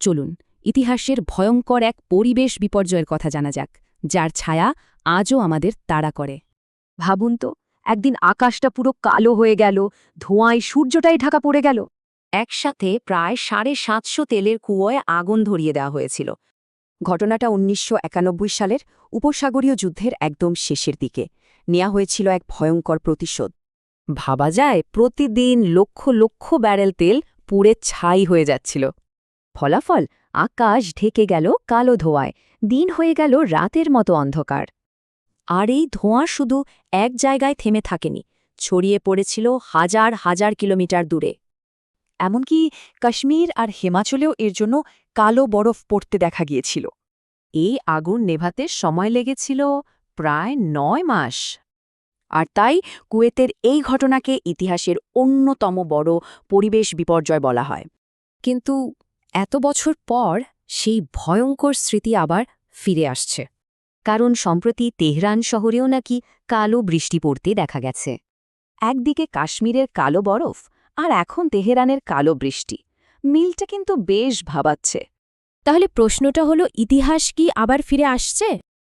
চলুন ইতিহাসের ভয়ঙ্কর এক পরিবেশ বিপর্যয়ের কথা জানা যাক, যার ছায়া আজও আমাদের তাড়া করে। ভাবুন তো, একদিন আকাশটা পুরো কালো হয়ে গেল, ধোঁয়ায় সূর্যটাই ঢাকা পড়ে গেল। একসাথে প্রায় ৭৫০ তেলের কুয়োয় আগুন ধরিয়ে দেওয়া হয়েছিল। ঘটনাটা ১৯৯১ সালের উপসাগরীয় যুদ্ধের একদম শেষের দিকে নেওয়া হয়েছিল এক ভয়ঙ্কর প্রতিশোধ। ভাবা যায় প্রতিদিন লক্ষ লক্ষ ব্যারেল তেল পুড়ে ছাই হয়ে যাচ্ছিল। ফলাফল, আকাশ ঢেকে গেল কালো ধোঁয়ায়, দিন হয়ে গেল রাতের মতো অন্ধকার। আর এই ধোঁয়া শুধু এক জায়গায় থেমে থাকেনি, ছড়িয়ে পড়েছিল হাজার হাজার কিলোমিটার দূরে। এমনকি কাশ্মীর আর হিমাচলেও এর জন্য কালো বরফ পড়তে দেখা গিয়েছিল। এই আগুন নেভাতে সময় লেগেছিল প্রায় ৯ মাস। আর তাই কুয়েতের এই ঘটনাকে ইতিহাসের অন্যতম বড় পরিবেশ বিপর্যয় বলা হয়। কিন্তু এত বছর পর সেই ভয়ঙ্কর স্মৃতি আবার ফিরে আসছে। কারণ সম্প্রতি তেহরান শহরেও নাকি কালো বৃষ্টি পড়তে দেখা গেছে। একদিকে কাশ্মীরের কালো বরফ, আর এখন তেহরানের কালো বৃষ্টি। মিলটা কিন্তু বেশ ভাবাচ্ছে। তাহলে প্রশ্নটা হলো, ইতিহাস কি আবার ফিরে আসছে?